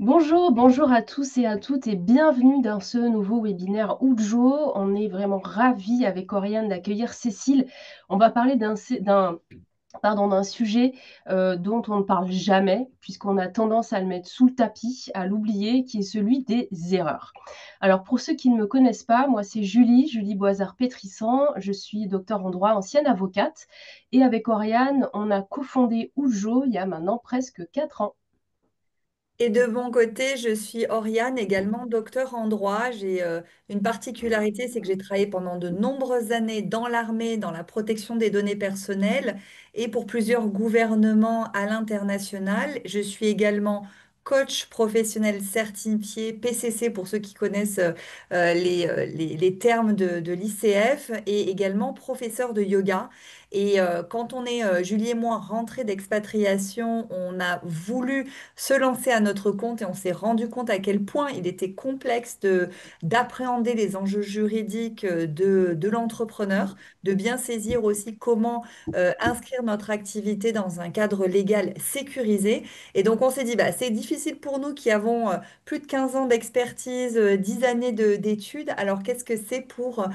Bonjour, bonjour à tous et à toutes et bienvenue dans ce nouveau webinaire Ujo. On est vraiment ravis avec Oriane d'accueillir Cécile. On va parler d'un sujet dont on ne parle jamais puisqu'on a tendance à le mettre sous le tapis, à l'oublier, qui est celui des erreurs. Alors pour ceux qui ne me connaissent pas, moi c'est Julie Boisard-Pétrissan. Je suis docteur en droit, ancienne avocate et avec Oriane, on a cofondé Ujo il y a maintenant presque 4 ans. Et de mon côté, je suis Oriane, également docteur en droit. J'ai une particularité, c'est que j'ai travaillé pendant de nombreuses années dans l'armée, dans la protection des données personnelles et pour plusieurs gouvernements à l'international. Je suis également coach professionnel certifié PCC pour ceux qui connaissent les termes de l'ICF et également professeur de yoga. Et quand on est, Julie et moi, rentrés d'expatriation, on a voulu se lancer à notre compte et on s'est rendu compte à quel point il était complexe d'appréhender les enjeux juridiques de l'entrepreneur, de bien saisir aussi comment inscrire notre activité dans un cadre légal sécurisé. Et donc on s'est dit, bah, c'est difficile pour nous qui avons plus de 15 ans d'expertise, 10 années d'études, alors qu'est-ce que c'est pour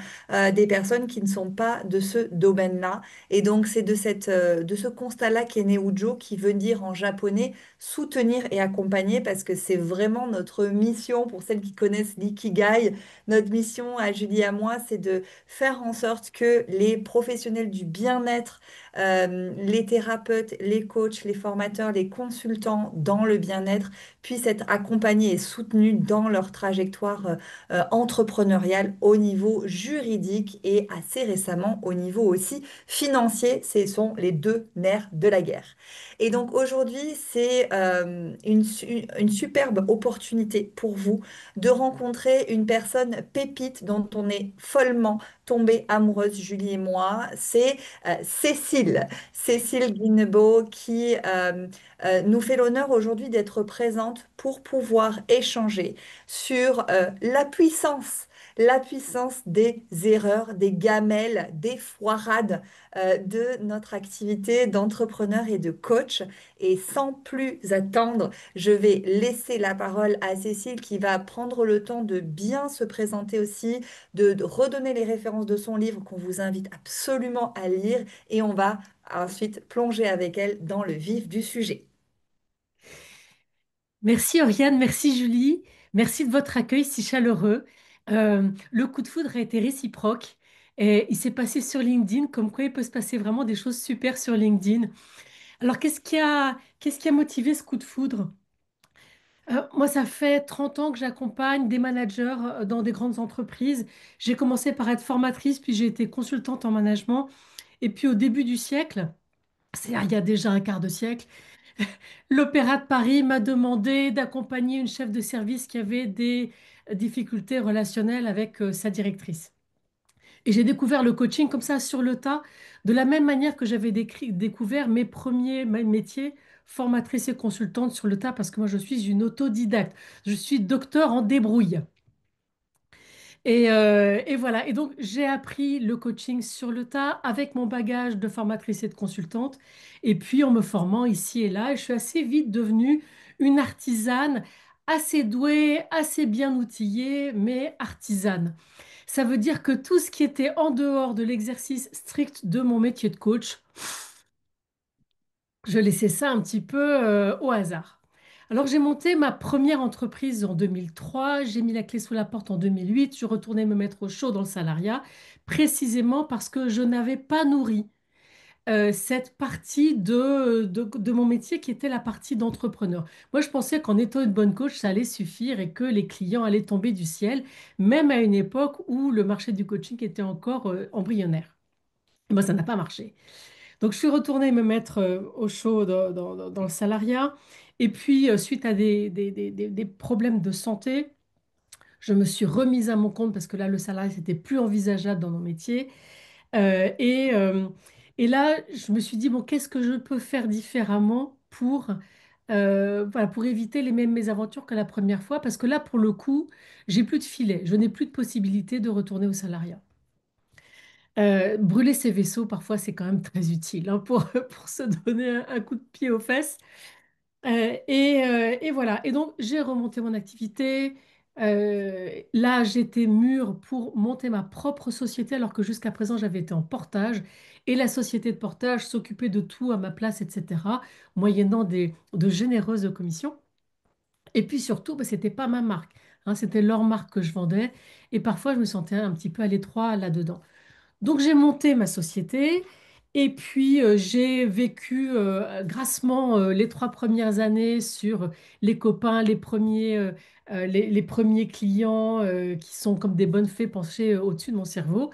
des personnes qui ne sont pas de ce domaine-là? Et donc c'est de ce constat-là qu'est né Ujo, qui veut dire en japonais soutenir et accompagner parce que c'est vraiment notre mission pour celles qui connaissent l'ikigai. Notre mission à Julie et à moi, c'est de faire en sorte que les professionnels du bien-être, les thérapeutes, les coachs, les formateurs, les consultants dans le bien-être puissent être accompagnés et soutenus dans leur trajectoire entrepreneuriale au niveau juridique et assez récemment au niveau aussi financier. Ce sont les deux nerfs de la guerre. Et donc aujourd'hui, c'est une superbe opportunité pour vous de rencontrer une personne pépite dont on est follement tombé amoureuse, Julie et moi. C'est Cécile, Cécile Guinebeau, qui nous fait l'honneur aujourd'hui d'être présente pour pouvoir échanger sur la puissance des erreurs, des gamelles, des foirades de notre activité d'entrepreneur et de coach. Et sans plus attendre, je vais laisser la parole à Cécile qui va prendre le temps de bien se présenter aussi, de redonner les références de son livre qu'on vous invite absolument à lire et on va ensuite plonger avec elle dans le vif du sujet. Merci Oriane, merci Julie, merci de votre accueil si chaleureux. Le coup de foudre a été réciproque et il s'est passé sur LinkedIn, comme quoi il peut se passer vraiment des choses super sur LinkedIn. Alors qu'est-ce qui a motivé ce coup de foudre? Moi, ça fait 30 ans que j'accompagne des managers dans des grandes entreprises. J'ai commencé par être formatrice, puis j'ai été consultante en management. Et puis au début du siècle, c'est il y a déjà un quart de siècle, l'Opéra de Paris m'a demandé d'accompagner une chef de service qui avait des difficultés relationnelles avec sa directrice. Et j'ai découvert le coaching comme ça sur le tas, de la même manière que j'avais découvert mes premiers métiers, formatrice et consultante sur le tas, parce que moi je suis une autodidacte. Je suis docteur en débrouille. Et voilà. Et donc, j'ai appris le coaching sur le tas avec mon bagage de formatrice et de consultante. Et puis, en me formant ici et là, je suis assez vite devenue une artisane assez douée, assez bien outillée, mais artisane. Ça veut dire que tout ce qui était en dehors de l'exercice strict de mon métier de coach, je laissais ça un petit peu au hasard. Alors j'ai monté ma première entreprise en 2003, j'ai mis la clé sous la porte en 2008, je retournais me mettre au chaud dans le salariat, précisément parce que je n'avais pas nourri cette partie de mon métier qui était la partie d'entrepreneur. Moi, je pensais qu'en étant une bonne coach, ça allait suffire et que les clients allaient tomber du ciel, même à une époque où le marché du coaching était encore embryonnaire. Moi, ça n'a pas marché. Donc, je suis retournée me mettre au chaud dans le salariat. Et puis, suite à des problèmes de santé, je me suis remise à mon compte parce que là, le salariat, c'était plus envisageable dans mon métier. Euh, et, euh, et là, je me suis dit, bon, qu'est-ce que je peux faire différemment voilà, pour éviter les mêmes mésaventures que la première fois? Parce que là, pour le coup, j'ai plus de filet. Je n'ai plus de possibilité de retourner au salariat. Brûler ses vaisseaux, parfois, c'est quand même très utile hein, pour, pour se donner un coup de pied aux fesses. Et voilà. Et donc, j'ai remonté mon activité. Là, j'étais mûre pour monter ma propre société, alors que jusqu'à présent, j'avais été en portage. Et la société de portage s'occupait de tout à ma place, etc., moyennant de généreuses commissions. Et puis surtout, bah, c'était pas ma marque, hein, c'était leur marque que je vendais. Et parfois, je me sentais un petit peu à l'étroit là-dedans. Donc j'ai monté ma société et puis j'ai vécu grassement les 3 premières années sur les copains, les premiers clients qui sont comme des bonnes fées penchées au-dessus de mon cerveau.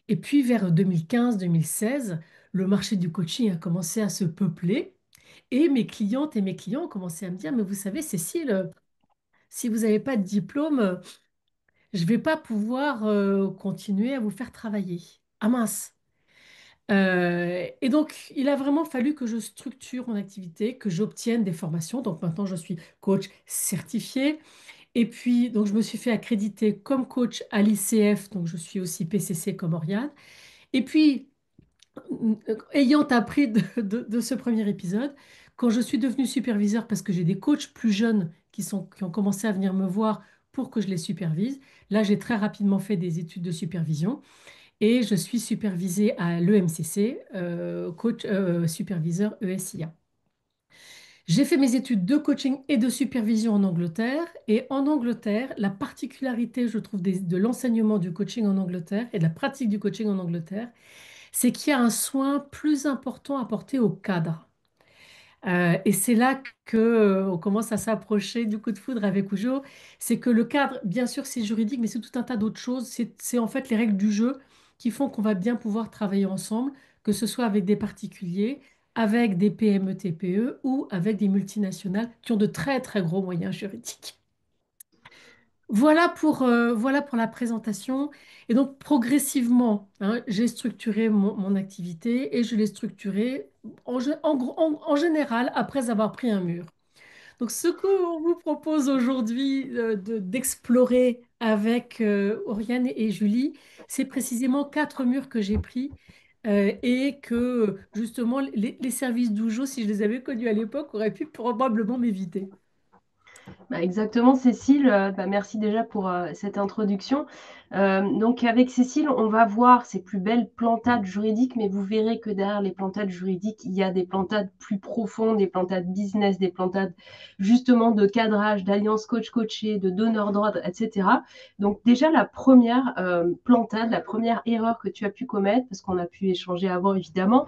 Et puis vers 2015-2016, le marché du coaching a commencé à se peupler et mes clientes et mes clients ont commencé à me dire, mais vous savez, Cécile, si vous n'avez pas de diplôme, je ne vais pas pouvoir continuer à vous faire travailler. Ah mince! Et donc, il a vraiment fallu que je structure mon activité, que j'obtienne des formations. Donc maintenant, je suis coach certifié. Et puis, donc, je me suis fait accréditer comme coach à l'ICF. Donc, je suis aussi PCC comme Oriane. Et puis, ayant appris de ce premier épisode, quand je suis devenue superviseur, parce que j'ai des coachs plus jeunes qui ont commencé à venir me voir pour que je les supervise, là, j'ai très rapidement fait des études de supervision. Et je suis supervisée à l'EMCC, coach superviseur ESIA. J'ai fait mes études de coaching et de supervision en Angleterre. Et en Angleterre, la particularité, je trouve, de l'enseignement du coaching en Angleterre et de la pratique du coaching en Angleterre, c'est qu'il y a un soin plus important apporté au cadre. Et c'est là que on commence à s'approcher du coup de foudre avec Ujo. C'est que le cadre, bien sûr, c'est juridique, mais c'est tout un tas d'autres choses. C'est en fait les règles du jeu qui font qu'on va bien pouvoir travailler ensemble, que ce soit avec des particuliers, avec des PME, TPE ou avec des multinationales qui ont de très très gros moyens juridiques. Voilà pour la présentation. Et donc, progressivement, hein, j'ai structuré mon activité et je l'ai structurée en général après avoir pris un mur. Donc, ce qu'on vous propose aujourd'hui d'explorer avec Oriane et Julie, c'est précisément 4 murs que j'ai pris et que justement les services d'Oujo, si je les avais connus à l'époque, auraient pu probablement m'éviter. Bah, exactement, Cécile. Bah, merci déjà pour cette introduction. Donc, avec Cécile, on va voir ces plus belles plantades juridiques, mais vous verrez que derrière les plantades juridiques, il y a des plantades plus profondes, des plantades business, des plantades justement de cadrage, d'alliance coach-coaché, de donneur d'ordre, etc. Donc, déjà, la première plantade, la première erreur que tu as pu commettre, parce qu'on a pu échanger avant évidemment,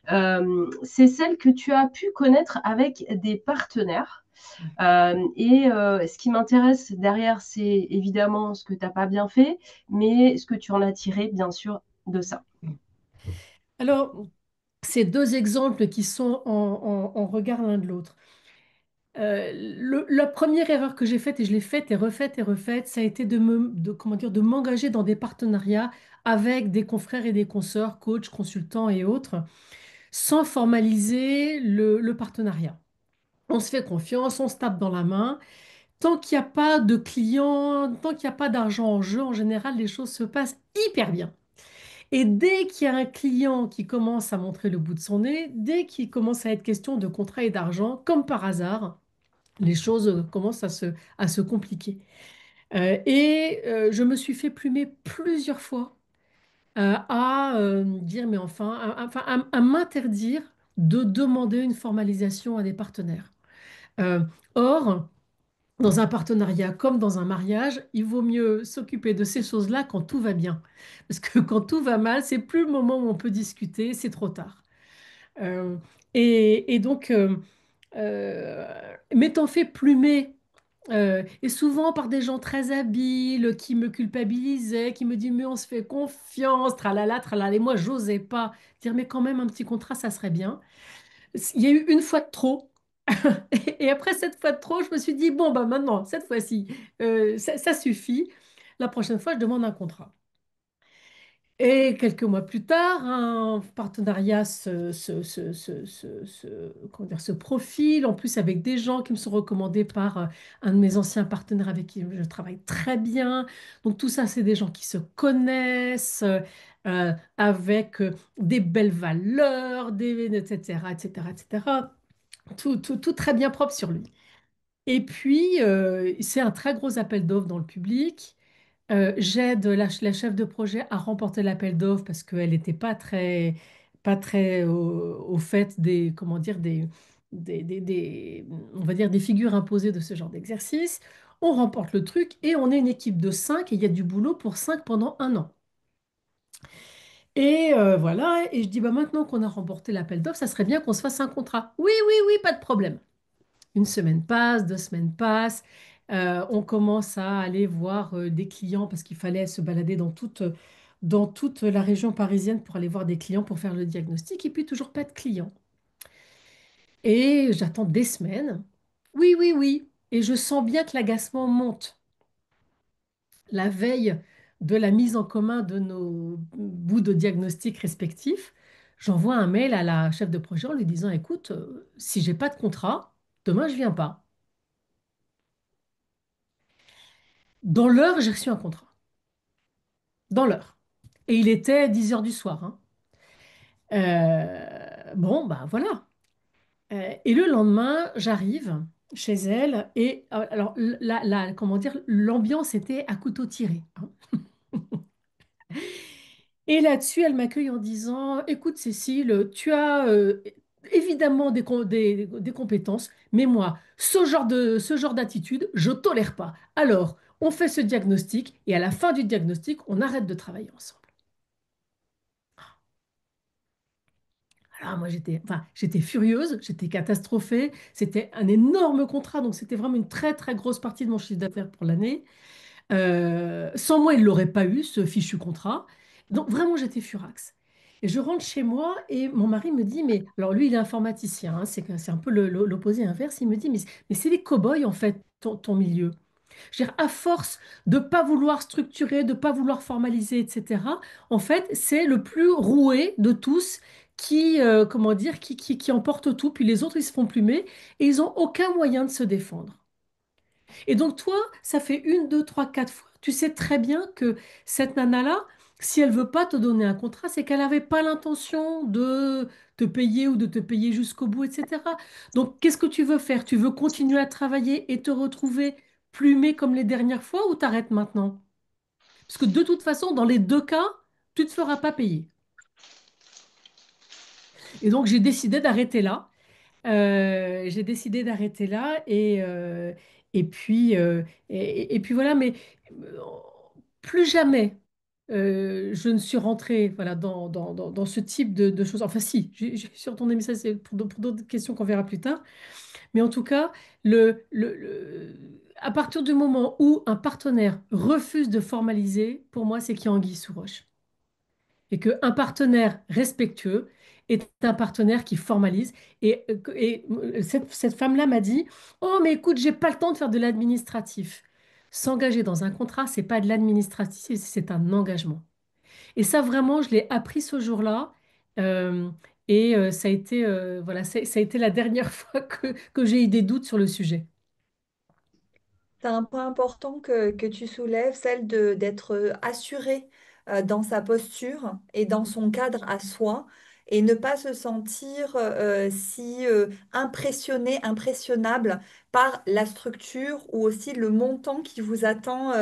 c'est celle que tu as pu connaître avec des partenaires. Ce qui m'intéresse derrière, c'est évidemment ce que tu n'as pas bien fait, mais ce que tu en as tiré, bien sûr, de ça. Alors, ces 2 exemples qui sont en regard l'un de l'autre. La première erreur que j'ai faite, et je l'ai faite et refaite, ça a été comment dire, de m'engager dans des partenariats avec des confrères et des consoeurs, coachs, consultants et autres, sans formaliser le partenariat. On se fait confiance, on se tape dans la main. Tant qu'il n'y a pas de clients, tant qu'il n'y a pas d'argent en jeu, en général, les choses se passent hyper bien. Et dès qu'il y a un client qui commence à montrer le bout de son nez, dès qu'il commence à être question de contrat et d'argent, comme par hasard, les choses commencent à se compliquer. Je me suis fait plumer plusieurs fois à dire, mais enfin, à m'interdire de demander une formalisation à des partenaires. Euh, Or, dans un partenariat comme dans un mariage, il vaut mieux s'occuper de ces choses-là quand tout va bien. Parce que quand tout va mal, c'est plus le moment où on peut discuter, c'est trop tard. Euh, et donc, m'étant fait plumer, et souvent par des gens très habiles qui me culpabilisaient, qui me disent, mais on se fait confiance, tralala, tralala. Et moi, j'osais pas dire, mais quand même, un petit contrat, ça serait bien. Il y a eu une fois de trop. Et après cette fois de trop, je me suis dit, bon, bah maintenant, cette fois-ci, ça suffit. La prochaine fois, je demande un contrat. Et quelques mois plus tard, un partenariat comment dire, se profile, en plus avec des gens qui me sont recommandés par un de mes anciens partenaires avec qui je travaille très bien. Donc tout ça, c'est des gens qui se connaissent, avec des belles valeurs, etc., etc., etc. tout très bien propre sur lui. Et puis, c'est un très gros appel d'offres dans le public. J'aide la chef de projet à remporter l'appel d'offres parce qu'elle n'était pas très au fait des, comment dire, on va dire des figures imposées de ce genre d'exercice. On remporte le truc et on est une équipe de 5 et il y a du boulot pour 5 pendant un an. Et voilà, et je dis, bah, maintenant qu'on a remporté l'appel d'offres, ça serait bien qu'on se fasse un contrat. Oui, oui, oui, pas de problème. Une semaine passe, 2 semaines passent. On commence à aller voir des clients parce qu'il fallait se balader dans toute la région parisienne pour aller voir des clients pour faire le diagnostic. Et puis toujours pas de clients. Et j'attends des semaines. Oui, oui, oui. Et je sens bien que l'agacement monte. La veille de la mise en commun de nos bouts de diagnostic respectifs, j'envoie un mail à la chef de projet en lui disant, écoute, si j'ai pas de contrat, demain je viens pas. Dans l'heure, j'ai reçu un contrat. Dans l'heure. Et il était 10 heures du soir, hein. Bon, bah voilà. Et le lendemain, j'arrive chez elle et alors comment dire, l'ambiance était à couteau tiré, hein. Et là-dessus, elle m'accueille en disant, écoute Cécile, tu as évidemment des compétences, mais moi, ce genre d'attitude, je tolère pas. Alors, on fait ce diagnostic et à la fin du diagnostic, on arrête de travailler ensemble. Alors moi, j'étais furieuse, j'étais catastrophée. C'était un énorme contrat, donc c'était vraiment une très, très grosse partie de mon chiffre d'affaires pour l'année. Sans moi, il ne l'aurait pas eu, ce fichu contrat. Donc vraiment, j'étais furax. Et je rentre chez moi et mon mari me dit, mais alors lui, il est informaticien, hein, c'est un peu l'opposé inverse. Il me dit, mais c'est les cow-boys, en fait, ton milieu. Je veux dire, à force de ne pas vouloir structurer, de ne pas vouloir formaliser, etc., en fait, c'est le plus roué de tous qui, comment dire, qui emporte tout, puis les autres, ils se font plumer et ils n'ont aucun moyen de se défendre. Et donc, toi, ça fait une, deux, trois, quatre fois. Tu sais très bien que cette nana-là, si elle veut pas te donner un contrat, c'est qu'elle n'avait pas l'intention de te payer ou de te payer jusqu'au bout, etc. Donc, qu'est-ce que tu veux faire? Tu veux continuer à travailler et te retrouver plumé comme les dernières fois ou t'arrêtes maintenant? Parce que de toute façon, dans les deux cas, tu ne te feras pas payer. Et donc, j'ai décidé d'arrêter là. J'ai décidé d'arrêter là et puis, et puis voilà, mais euh, plus jamais je ne suis rentrée voilà, dans ce type de choses. Enfin, si, je suis retournée, mais ça, c'est pour d'autres questions qu'on verra plus tard. Mais en tout cas, à partir du moment où un partenaire refuse de formaliser, pour moi, c'est qu'il y a anguille sous roche et qu'un partenaire respectueux est un partenaire qui formalise. Cette femme-là m'a dit, oh, mais écoute, j'ai pas le temps de faire de l'administratif. S'engager dans un contrat, c'est pas de l'administratif, c'est un engagement. Et ça, vraiment, je l'ai appris ce jour-là. euh, Ça a été, voilà, ça a été la dernière fois que j'ai eu des doutes sur le sujet. C'est un point important que tu soulèves, celle d'être assuré dans sa posture et dans son cadre à soi et ne pas se sentir si impressionné, impressionnable par la structure ou aussi le montant qui vous attend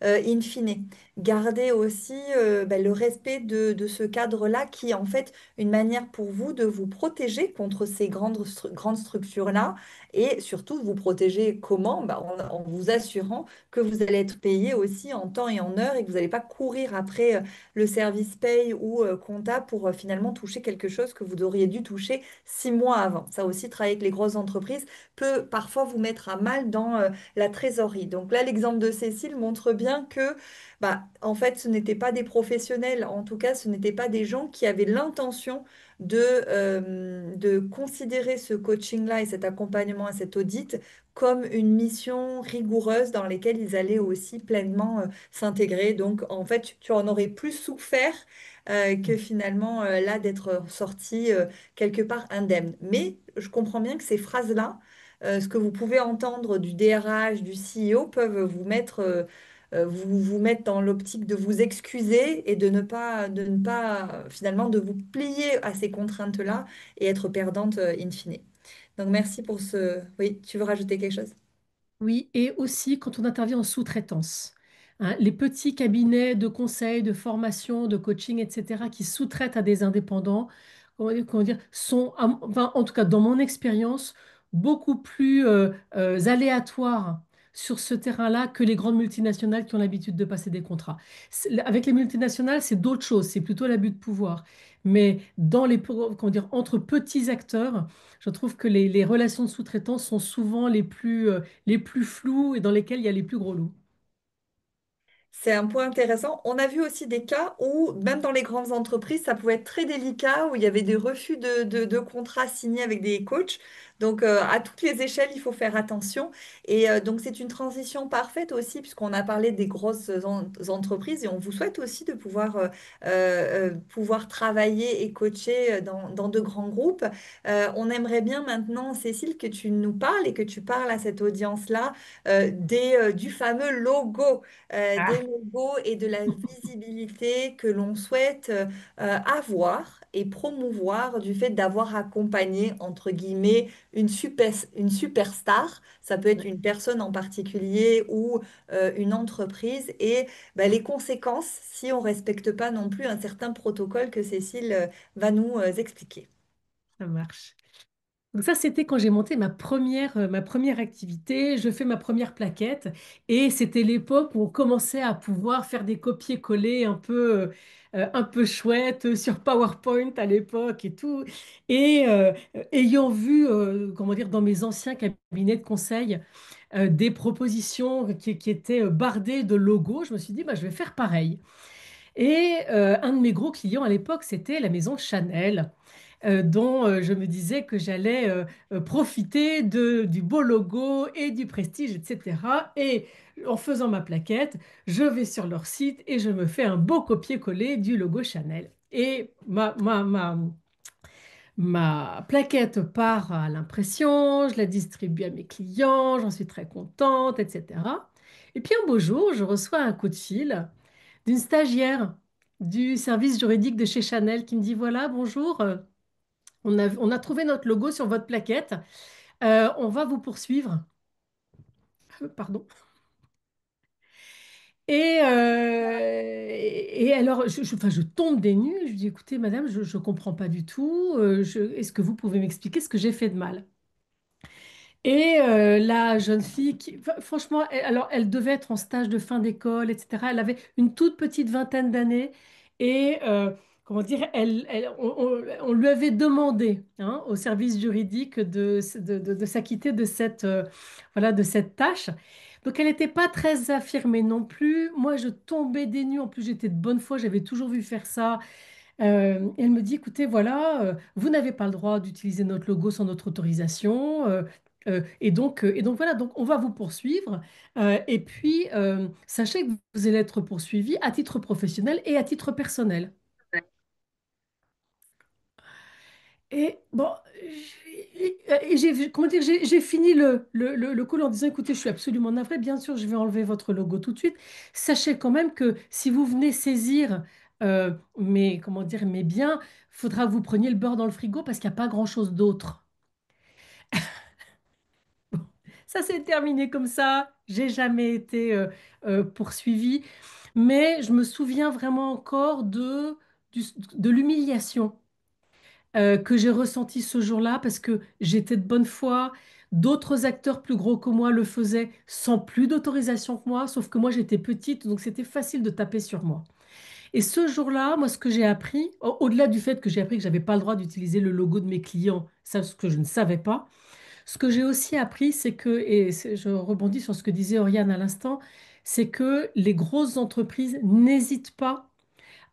in fine. Gardez aussi ben, le respect de ce cadre-là qui est en fait une manière pour vous de vous protéger contre ces grandes structures-là et surtout, vous protéger comment? Bah, en vous assurant que vous allez être payé aussi en temps et en heure et que vous n'allez pas courir après le service paye ou comptable pour finalement toucher quelque chose que vous auriez dû toucher 6 mois avant. Ça aussi, travailler avec les grosses entreprises peut parfois vous mettre à mal dans la trésorerie. Donc là, l'exemple de Cécile montre bien que, bah, en fait, ce n'étaient pas des professionnels, en tout cas, ce n'étaient pas des gens qui avaient l'intention de considérer ce coaching-là et cet accompagnement et cet audit comme une mission rigoureuse dans laquelle ils allaient aussi pleinement s'intégrer. Donc, en fait, tu en aurais plus souffert que finalement là d'être sorti quelque part indemne. Mais je comprends bien que ces phrases-là, ce que vous pouvez entendre du DRH, du CEO, peuvent vous mettre dans l'optique de vous excuser et de ne pas finalement de vous plier à ces contraintes-là et être perdante in fine. Donc, merci pour ce... Oui, tu veux rajouter quelque chose? Oui, et aussi quand on intervient en sous-traitance. Hein, les petits cabinets de conseil, de formation, de coaching, etc., qui sous-traitent à des indépendants, comment dire, sont, enfin, en tout cas dans mon expérience, beaucoup plus aléatoires sur ce terrain-là que les grandes multinationales qui ont l'habitude de passer des contrats. Avec les multinationales, c'est d'autres choses, c'est plutôt l'abus de pouvoir. Mais dans comment dire, entre petits acteurs, je trouve que les relations de sous-traitance sont souvent les plus flous et dans lesquels il y a les plus gros loups. C'est un point intéressant. On a vu aussi des cas où, même dans les grandes entreprises, ça pouvait être très délicat, où il y avait des refus de contrats signés avec des coachs. Donc, à toutes les échelles, il faut faire attention. Et donc, c'est une transition parfaite aussi, puisqu'on a parlé des grosses entreprises et on vous souhaite aussi de pouvoir travailler et coacher dans de grands groupes. On aimerait bien maintenant, Cécile, que tu nous parles et que tu parles à cette audience-là du fameux logo des Ah, logos et de la visibilité que l'on souhaite avoir et promouvoir du fait d'avoir accompagné, entre guillemets, une superstar. Ça peut être une personne en particulier ou une entreprise. Et ben, les conséquences si on ne respecte pas non plus un certain protocole que Cécile va nous expliquer. ça marche. Donc ça, c'était quand j'ai monté ma première activité. Je fais ma première plaquette et c'était l'époque où on commençait à pouvoir faire des copier-coller un peu chouettes sur PowerPoint à l'époque et tout. Et ayant vu, comment dire, dans mes anciens cabinets de conseil, des propositions qui étaient bardées de logos, je me suis dit, bah, je vais faire pareil. Et un de mes gros clients à l'époque, c'était la maison Chanel, dont je me disais que j'allais profiter du beau logo et du prestige, etc. Et en faisant ma plaquette, je vais sur leur site et je me fais un beau copier-coller du logo Chanel. Et ma plaquette part à l'impression, je la distribue à mes clients, j'en suis très contente, etc. Et puis un beau jour, je reçois un coup de fil d'une stagiaire du service juridique de chez Chanel qui me dit, voilà, bonjour, on a trouvé notre logo sur votre plaquette, on va vous poursuivre. Pardon. Et alors, enfin, je tombe des nues, je dis, écoutez, madame, je ne comprends pas du tout, est-ce que vous pouvez m'expliquer ce que j'ai fait de mal? Et la jeune fille, franchement, alors elle devait être en stage de fin d'école, etc. Elle avait une toute petite vingtaine d'années et comment dire, on lui avait demandé hein, au service juridique de s'acquitter de voilà, de cette tâche. Donc elle n'était pas très affirmée non plus. Moi, je tombais des nues. En plus, j'étais de bonne foi. J'avais toujours vu faire ça. Elle me dit, écoutez, voilà, vous n'avez pas le droit d'utiliser notre logo sans notre autorisation. Et donc voilà, donc on va vous poursuivre. Et puis, sachez que vous allez être poursuivi à titre professionnel et à titre personnel. Et bon, comment dire, j'ai fini le call en disant, écoutez, je suis absolument navrée, bien sûr, je vais enlever votre logo tout de suite. Sachez quand même que si vous venez saisir comment dire, mes biens, il faudra que vous preniez le beurre dans le frigo parce qu'il n'y a pas grand-chose d'autre. Ça s'est terminé comme ça, j'ai jamais été poursuivie, mais je me souviens vraiment encore du- de l'humiliation que j'ai ressenti ce jour-là parce que j'étais de bonne foi. D'autres acteurs plus gros que moi le faisaient sans plus d'autorisation que moi, sauf que moi j'étais petite, donc c'était facile de taper sur moi. Et ce jour-là, moi ce que j'ai appris, au-delà du fait que j'ai appris que j'avais pas le droit d'utiliser le logo de mes clients, ça ce que je ne savais pas, ce que j'ai aussi appris, c'est que, je rebondis sur ce que disait Oriane à l'instant, c'est que les grosses entreprises n'hésitent pas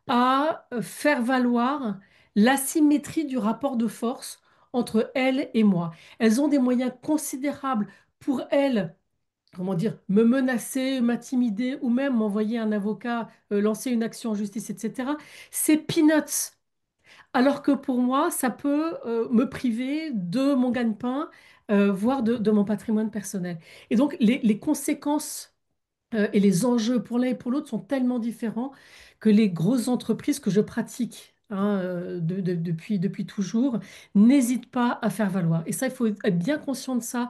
à faire valoir l'asymétrie du rapport de force entre elles et moi. Elles ont des moyens considérables pour elles, comment dire, me menacer, m'intimider ou même m'envoyer un avocat, lancer une action en justice, etc. C'est peanuts. Alors que pour moi, ça peut me priver de mon gagne-pain, voire de mon patrimoine personnel. Et donc, les conséquences et les enjeux pour l'un et pour l'autre sont tellement différents que les grosses entreprises que je pratique hein, depuis toujours, n'hésitent pas à faire valoir. Et ça, il faut être bien conscient de ça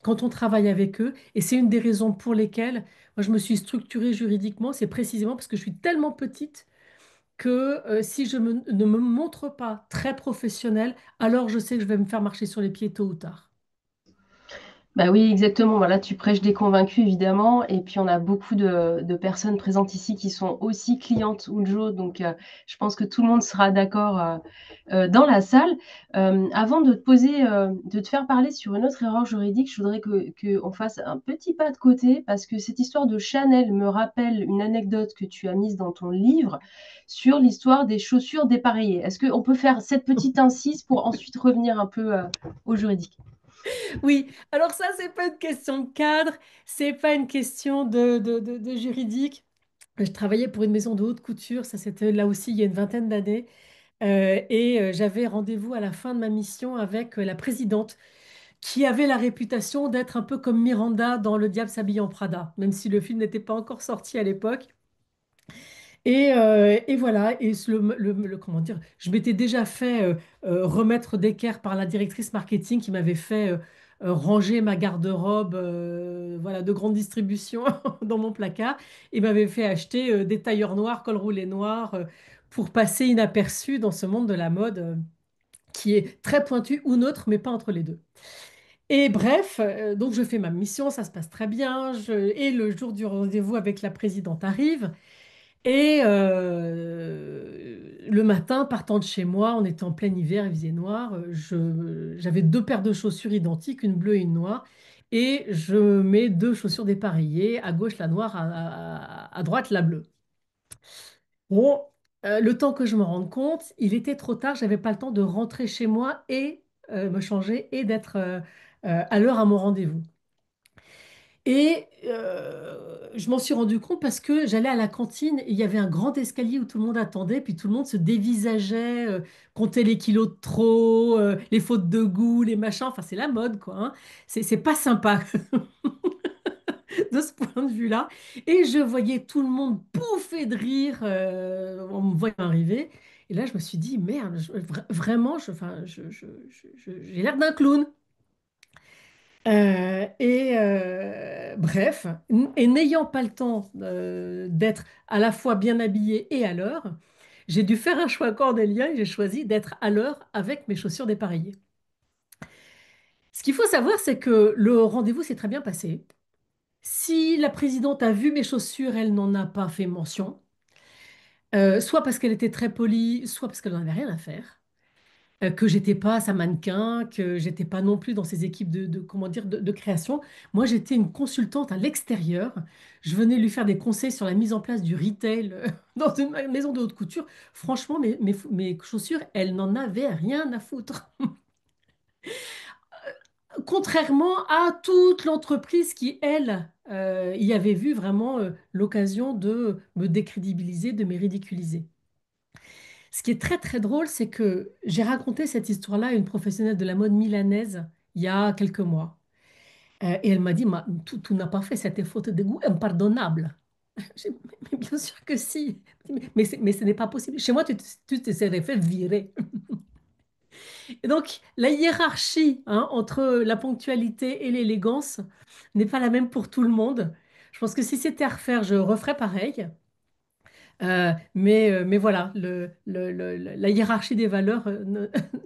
quand on travaille avec eux. Et c'est une des raisons pour lesquelles moi, je me suis structurée juridiquement. C'est précisément parce que je suis tellement petite que si ne me montre pas très professionnelle, alors je sais que je vais me faire marcher sur les pieds tôt ou tard. Bah oui, exactement. Voilà, tu prêches des convaincus, évidemment. Et puis, on a beaucoup de personnes présentes ici qui sont aussi clientes Joe. Donc, je pense que tout le monde sera d'accord dans la salle. Avant de te poser, de te faire parler sur une autre erreur juridique, je voudrais qu'on fasse un petit pas de côté parce que cette histoire de Chanel me rappelle une anecdote que tu as mise dans ton livre sur l'histoire des chaussures dépareillées. Est-ce qu'on peut faire cette petite incise pour ensuite revenir un peu au juridique? Oui, alors ça, c'est pas une question de cadre, c'est pas une question de juridique. Je travaillais pour une maison de haute couture, ça c'était là aussi il y a une vingtaine d'années, et j'avais rendez-vous à la fin de ma mission avec la présidente, qui avait la réputation d'être un peu comme Miranda dans Le Diable s'habille en Prada, même si le film n'était pas encore sorti à l'époque. Et voilà, comment dire, je m'étais déjà fait remettre d'équerre par la directrice marketing qui m'avait fait ranger ma garde-robe voilà, de grande distribution dans mon placard et m'avait fait acheter des tailleurs noirs, col roulé noir pour passer inaperçu dans ce monde de la mode qui est très pointu ou neutre, mais pas entre les deux. Et bref, donc je fais ma mission, ça se passe très bien, et le jour du rendez-vous avec la présidente arrive. Et le matin, partant de chez moi, on était en plein hiver, il faisait noir. J'avais deux paires de chaussures identiques, une bleue et une noire. Et je mets deux chaussures dépareillées, à gauche la noire, à droite la bleue. Bon, le temps que je me rende compte, il était trop tard, j'avais pas le temps de rentrer chez moi et me changer et d'être à l'heure à mon rendez-vous. Et je m'en suis rendu compte parce que j'allais à la cantine et il y avait un grand escalier où tout le monde attendait, puis tout le monde se dévisageait, comptait les kilos de trop, les fautes de goût, les machins. Enfin, c'est la mode, quoi, hein. C'est pas sympa de ce point de vue-là. Et je voyais tout le monde pouffer de rire en me voyant arriver. Et là, je me suis dit, merde, vraiment, enfin, j'ai l'air d'un clown. Bref, et n'ayant pas le temps d'être à la fois bien habillée et à l'heure, j'ai dû faire un choix cornélien et j'ai choisi d'être à l'heure avec mes chaussures dépareillées. Ce qu'il faut savoir, c'est que le rendez-vous s'est très bien passé. Si la présidente a vu mes chaussures, elle n'en a pas fait mention, soit parce qu'elle était très polie, soit parce qu'elle n'en avait rien à faire. Que j'étais pas sa mannequin, que j'étais pas non plus dans ces équipes comment dire, de création. Moi, j'étais une consultante à l'extérieur. Je venais lui faire des conseils sur la mise en place du retail dans une maison de haute couture. Franchement, mes chaussures, elles n'en avaient rien à foutre. Contrairement à toute l'entreprise qui, elle, y avait vu vraiment l'occasion de me décrédibiliser, de me ridiculiser. Ce qui est très très drôle, c'est que j'ai raconté cette histoire-là à une professionnelle de la mode milanaise il y a quelques mois. Et elle m'a dit, tout n'a pas fait, c'était faute de goût impardonnable. J'ai dit, mais bien sûr que si, mais ce n'est pas possible. Chez moi, tu te serais fait virer. Et donc, la hiérarchie hein, entre la ponctualité et l'élégance n'est pas la même pour tout le monde. Je pense que si c'était à refaire, je referais pareil. Mais voilà, la hiérarchie des valeurs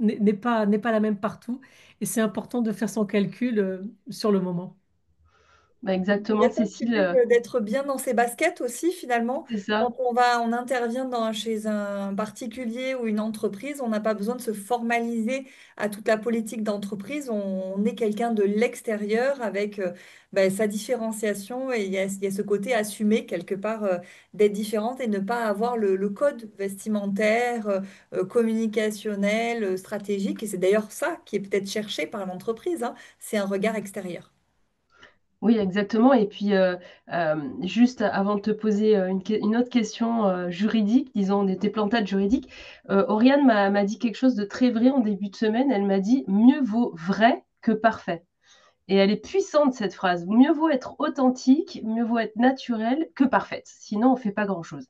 n'est pas la même partout et c'est important de faire son calcul sur le moment. Bah, Il y exactement, a ça qui fait Cécile, que d'être bien dans ses baskets aussi, finalement. c'est ça. Quand on intervient chez un particulier ou une entreprise, on n'a pas besoin de se formaliser à toute la politique d'entreprise. On est quelqu'un de l'extérieur avec ben, sa différenciation et il y a ce côté assumé quelque part d'être différente et ne pas avoir le code vestimentaire, communicationnel, stratégique. Et c'est d'ailleurs ça qui est peut-être cherché par l'entreprise, hein. C'est un regard extérieur. Oui, exactement. Et puis, juste avant de te poser une autre question juridique, disons des plantades juridiques, Oriane m'a dit quelque chose de très vrai en début de semaine. Elle m'a dit, mieux vaut vrai que parfait. Et elle est puissante, cette phrase. Mieux vaut être authentique, mieux vaut être naturel que parfaite. Sinon, on ne fait pas grand-chose.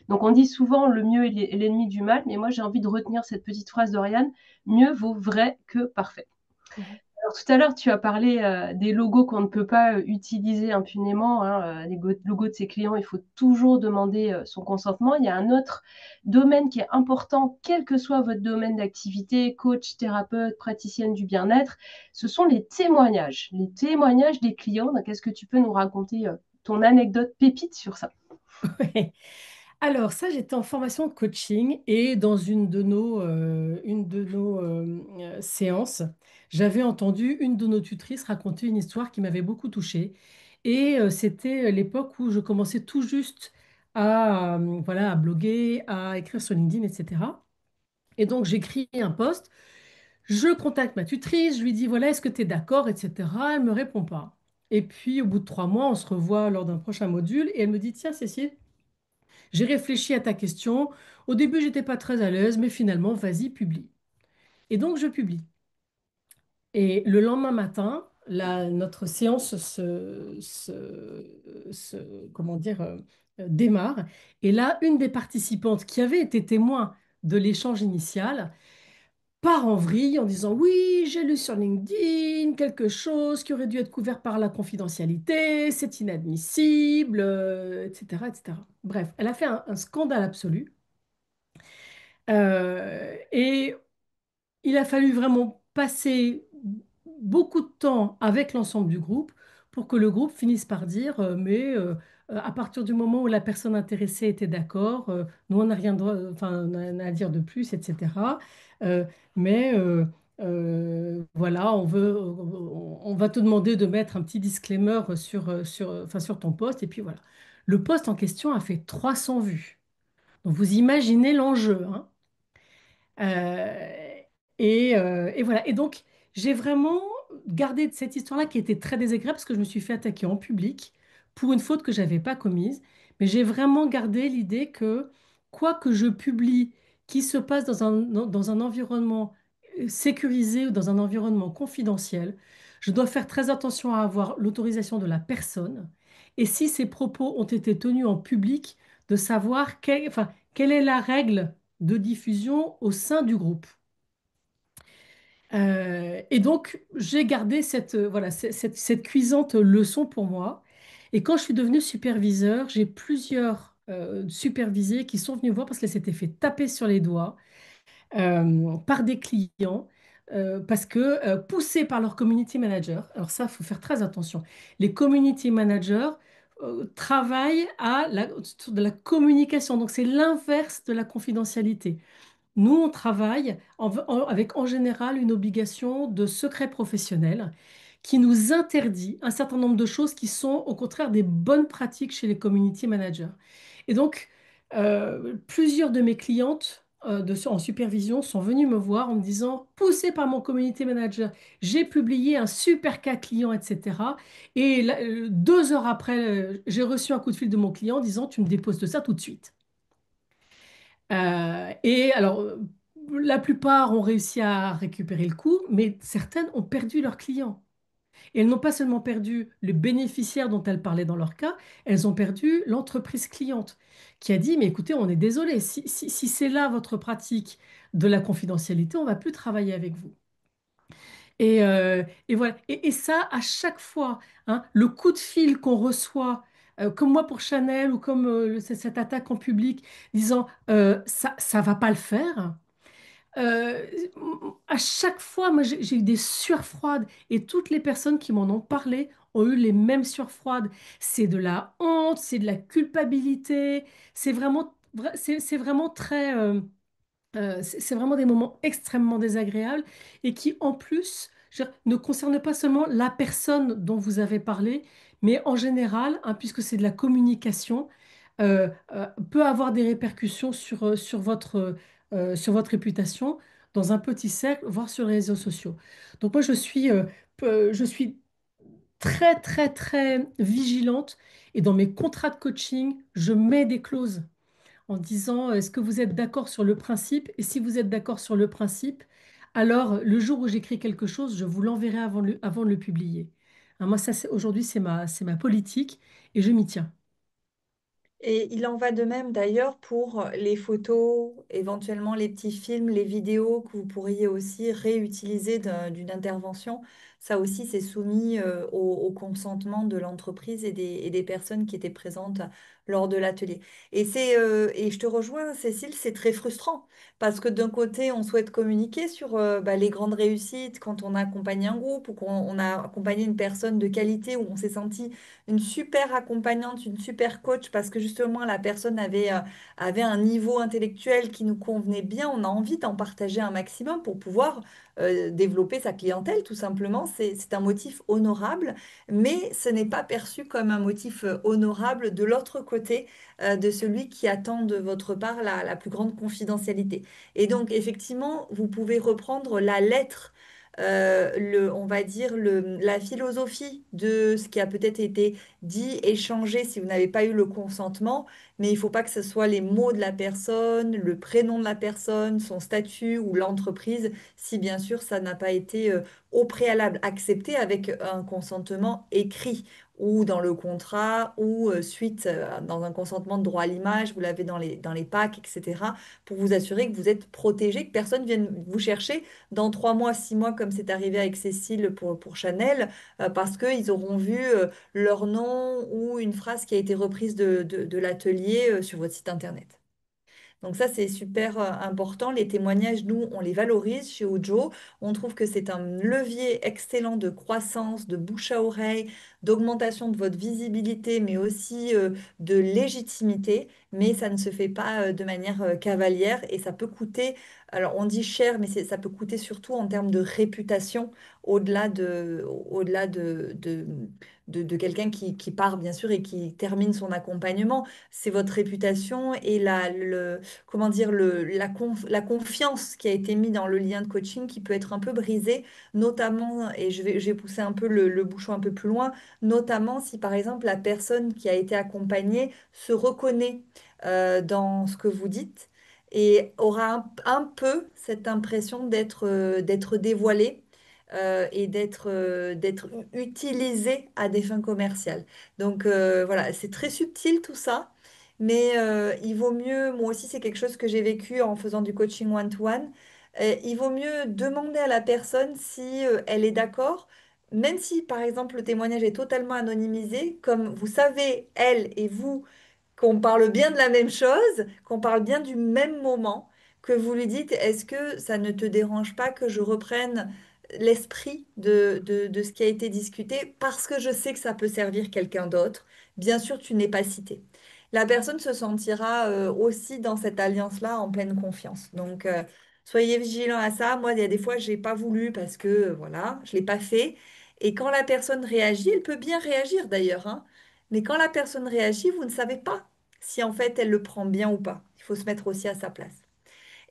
Donc, on dit souvent le mieux est l'ennemi du mal, mais moi, j'ai envie de retenir cette petite phrase d'Oriane. Mieux vaut vrai que parfait. Mhm. Alors, tout à l'heure, tu as parlé des logos qu'on ne peut pas utiliser impunément, hein, les logos de ses clients, il faut toujours demander son consentement. Il y a un autre domaine qui est important, quel que soit votre domaine d'activité, coach, thérapeute, praticienne du bien-être, ce sont les témoignages des clients. Donc, est-ce que tu peux nous raconter ton anecdote pépite sur ça? Ouais. Alors ça, j'étais en formation de coaching et dans une de nos séances, j'avais entendu une de nos tutrices raconter une histoire qui m'avait beaucoup touchée. Et c'était l'époque où je commençais tout juste voilà, à bloguer, à écrire sur LinkedIn, etc. Et donc j'écris un post, je contacte ma tutrice, je lui dis, voilà, est-ce que tu es d'accord, etc. Elle me répond pas. Et puis au bout de 3 mois, on se revoit lors d'un prochain module et elle me dit, tiens, Cécile, j'ai réfléchi à ta question. Au début, j'étais pas très à l'aise, mais finalement, vas-y, publie. Et donc, je publie. Et le lendemain matin, notre séance comment dire, démarre. Et là, une des participantes qui avait été témoin de l'échange initial part en vrille en disant, oui, j'ai lu sur LinkedIn quelque chose qui aurait dû être couvert par la confidentialité, c'est inadmissible, etc., etc. Bref, elle a fait un scandale absolu. Et il a fallu vraiment passer beaucoup de temps avec l'ensemble du groupe pour que le groupe finisse par dire, à partir du moment où la personne intéressée était d'accord, nous on n'a rien enfin, on a rien à dire de plus, etc. Euh, mais voilà, on va te demander de mettre un petit disclaimer enfin, sur ton post, et puis voilà. Le post en question a fait 300 vues. Donc vous imaginez l'enjeu, hein. Euh, et voilà. Et donc, j'ai vraiment gardé de cette histoire-là qui était très désagréable parce que je me suis fait attaquer en public pour une faute que je n'avais pas commise. Mais j'ai vraiment gardé l'idée que quoi que je publie qui se passe dans un environnement sécurisé ou dans un environnement confidentiel, je dois faire très attention à avoir l'autorisation de la personne. Et si ces propos ont été tenus en public, de savoir enfin, quelle est la règle de diffusion au sein du groupe. Et donc, j'ai gardé voilà, cette cuisante leçon pour moi. Et quand je suis devenue superviseur, j'ai plusieurs supervisés qui sont venus voir parce qu'elles s'étaient fait taper sur les doigts par des clients. Parce que poussés par leur community manager, alors ça, il faut faire très attention. Les community managers travaillent de la communication, donc c'est l'inverse de la confidentialité. Nous, on travaille avec en général une obligation de secret professionnel qui nous interdit un certain nombre de choses qui sont au contraire des bonnes pratiques chez les community managers. Et donc, plusieurs de mes clientes en supervision sont venues me voir en me disant, poussée par mon community manager, j'ai publié un super cas client, etc. Et là, 2 heures après, j'ai reçu un coup de fil de mon client disant, tu me déposes de ça tout de suite. Et alors, la plupart ont réussi à récupérer le coup, mais certaines ont perdu leurs clients. Et elles n'ont pas seulement perdu le bénéficiaire dont elles parlaient dans leur cas, elles ont perdu l'entreprise cliente qui a dit, mais écoutez, on est désolé, si c'est là votre pratique de la confidentialité, on ne va plus travailler avec vous. Et voilà. Et ça, à chaque fois, hein, le coup de fil qu'on reçoit, comme moi pour Chanel ou comme cette attaque en public, disant ça va pas le faire. euh, à chaque fois, moi, j'ai eu des sueurs froides et toutes les personnes qui m'en ont parlé ont eu les mêmes sueurs froides. C'est de la honte, c'est de la culpabilité, c'est vraiment très. C'est vraiment des moments extrêmement désagréables et qui, en plus, je veux dire, ne concernent pas seulement la personne dont vous avez parlé, mais en général, hein, puisque c'est de la communication, peut avoir des répercussions sur votre réputation dans un petit cercle, voire sur les réseaux sociaux. Donc moi, je suis très, très, très vigilante et dans mes contrats de coaching, je mets des clauses en disant est-ce que vous êtes d'accord sur le principe? Et si vous êtes d'accord sur le principe, alors le jour où j'écris quelque chose, je vous l'enverrai avant de le publier. Moi, ça, aujourd'hui, c'est ma politique et je m'y tiens. Et il en va de même d'ailleurs pour les photos, éventuellement les petits films, les vidéos que vous pourriez aussi réutiliser d'une intervention. Ça aussi, c'est soumis au consentement de l'entreprise et des personnes qui étaient présentes lors de l'atelier. Et je te rejoins, Cécile, c'est très frustrant parce que d'un côté, on souhaite communiquer sur les grandes réussites quand on a accompagné un groupe ou qu'on a accompagné une personne de qualité où on s'est senti une super accompagnante, une super coach, parce que justement la personne avait un niveau intellectuel qui nous convenait bien. On a envie d'en partager un maximum pour pouvoir développer sa clientèle, tout simplement. C'est un motif honorable, mais ce n'est pas perçu comme un motif honorable de l'autre côté, de celui qui attend de votre part la plus grande confidentialité. Et donc, effectivement, vous pouvez reprendre la lettre on va dire, la philosophie de ce qui a peut-être été dit, échangé si vous n'avez pas eu le consentement, mais il ne faut pas que ce soit les mots de la personne, le prénom de la personne, son statut ou l'entreprise, si bien sûr ça n'a pas été au préalable accepté avec un consentement écrit ou dans le contrat ou suite dans un consentement de droit à l'image, vous l'avez dans les packs, etc., pour vous assurer que vous êtes protégé, que personne vienne vous chercher dans 3 mois, 6 mois, comme c'est arrivé avec Cécile pour Chanel, parce qu'ils auront vu leur nom ou une phrase qui a été reprise de l'atelier sur votre site internet. Donc ça, c'est super important. Les témoignages, nous, on les valorise chez Ojo. On trouve que c'est un levier excellent de croissance, de bouche à oreille, d'augmentation de votre visibilité, mais aussi de légitimité. Mais ça ne se fait pas de manière cavalière et ça peut coûter, alors on dit cher, mais ça peut coûter surtout en termes de réputation au-delà de quelqu'un qui part, bien sûr, et qui termine son accompagnement. C'est votre réputation et comment dire, la confiance qui a été mise dans le lien de coaching qui peut être un peu brisée, notamment, et je vais pousser un peu le bouchon un peu plus loin, notamment si par exemple la personne qui a été accompagnée se reconnaît dans ce que vous dites et aura un peu cette impression d'être dévoilée. Et d'être utilisée à des fins commerciales. Donc voilà, c'est très subtil tout ça. Mais il vaut mieux, moi aussi c'est quelque chose que j'ai vécu en faisant du coaching one-to-one, il vaut mieux demander à la personne si elle est d'accord, même si par exemple le témoignage est totalement anonymisé, comme vous savez, elle et vous, qu'on parle bien de la même chose, qu'on parle bien du même moment, que vous lui dites, est-ce que ça ne te dérange pas que je reprenne l'esprit de ce qui a été discuté parce que je sais que ça peut servir quelqu'un d'autre. Bien sûr, tu n'es pas cité. La personne se sentira aussi dans cette alliance-là en pleine confiance. Donc, soyez vigilants à ça. Moi, il y a des fois, j'ai pas voulu parce que, voilà, je l'ai pas fait. Et quand la personne réagit, elle peut bien réagir d'ailleurs, hein. Mais quand la personne réagit, vous ne savez pas si en fait elle le prend bien ou pas. Il faut se mettre aussi à sa place.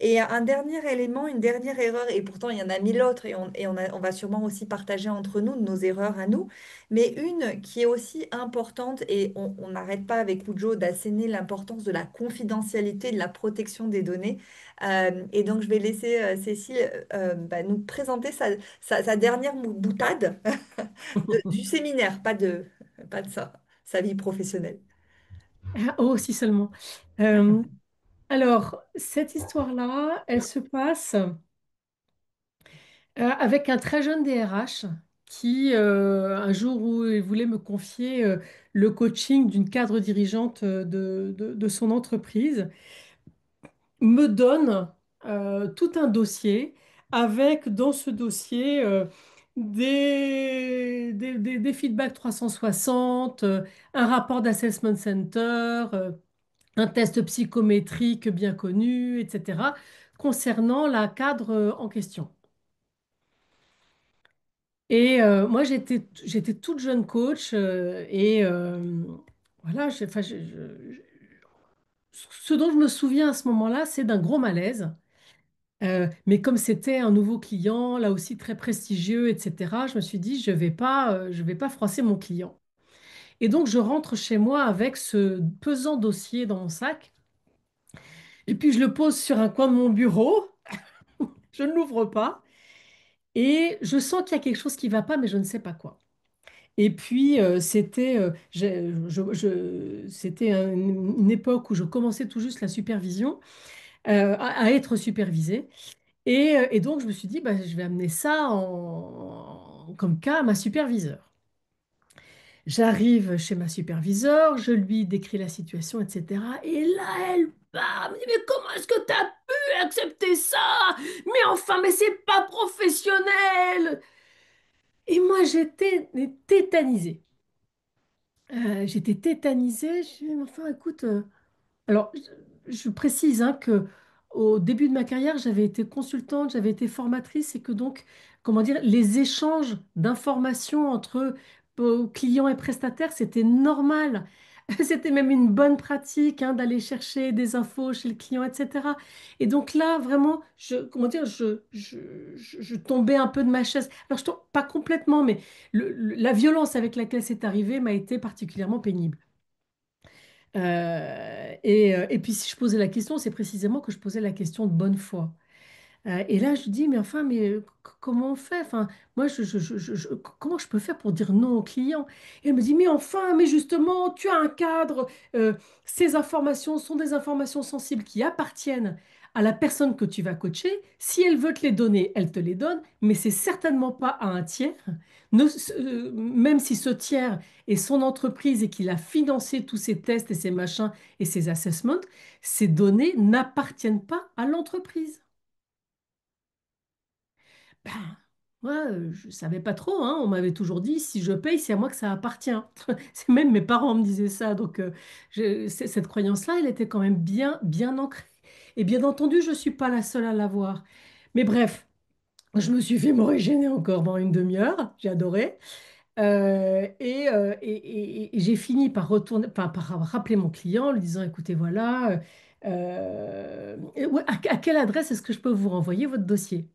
Et un dernier élément, une dernière erreur, et pourtant il y en a mille autres, on va sûrement aussi partager entre nous nos erreurs à nous, mais une qui est aussi importante, et on n'arrête pas avec Ujo d'asséner l'importance de la confidentialité, de la protection des données. Et donc je vais laisser Cécile nous présenter sa dernière boutade du séminaire, pas de ça, sa vie professionnelle. Ah, oh, si seulement. Euh, alors, cette histoire-là, elle se passe avec un très jeune DRH qui, un jour où il voulait me confier le coaching d'une cadre dirigeante de son entreprise, me donne tout un dossier avec dans ce dossier des feedbacks 360, un rapport d'assessment center, un test psychométrique bien connu, etc., concernant la cadre en question. Et moi, j'étais toute jeune coach et voilà, enfin, ce dont je me souviens à ce moment-là, c'est d'un gros malaise. Mais comme c'était un nouveau client, là aussi très prestigieux, etc., je me suis dit, je vais pas froisser mon client. Et donc, je rentre chez moi avec ce pesant dossier dans mon sac, et puis je le pose sur un coin de mon bureau, je ne l'ouvre pas, et je sens qu'il y a quelque chose qui ne va pas, mais je ne sais pas quoi. Et puis, c'était une époque où je commençais tout juste la supervision, à être supervisée. Et donc, je me suis dit, bah, je vais amener ça comme cas à ma superviseure. J'arrive chez ma superviseure, je lui décris la situation, etc. Et là, elle me dit, mais comment est-ce que tu as pu accepter ça? Mais enfin, mais c'est pas professionnel! Et moi, j'étais tétanisée. J'étais tétanisée. Je dis, mais enfin, écoute, alors, je précise hein, que au début de ma carrière, j'avais été consultante, j'avais été formatrice et que donc, comment dire, les échanges d'informations entre clients et prestataires, c'était normal. C'était même une bonne pratique hein, d'aller chercher des infos chez le client, etc. Et donc là, vraiment, comment dire, je tombais un peu de ma chaise. Alors, je tombe pas complètement, mais la violence avec laquelle c'est arrivé m'a été particulièrement pénible. Et puis si je posais la question, c'est précisément que je posais la question de bonne foi. Et là, je dis, mais enfin, comment on fait? Enfin, moi, comment je peux faire pour dire non au client? Et elle me dit, mais enfin, mais justement, tu as un cadre. Ces informations sont des informations sensibles qui appartiennent à la personne que tu vas coacher. Si elle veut te les donner, elle te les donne, mais c'est certainement pas à un tiers. Même si ce tiers est son entreprise et qu'il a financé tous ces tests et ces machins et ces assessments, ces données n'appartiennent pas à l'entreprise. Ben, moi, je ne savais pas trop, hein. On m'avait toujours dit, si je paye, c'est à moi que ça appartient. C'est même mes parents me disaient ça. Donc, cette croyance-là, elle était quand même bien, bien ancrée. Et bien entendu, je ne suis pas la seule à l'avoir. Mais bref, je me suis fait m'originer encore dans une demi-heure. J'ai adoré. Et j'ai fini par retourner, par rappeler mon client, en lui disant, écoutez, voilà, ouais, à quelle adresse est-ce que je peux vous renvoyer votre dossier?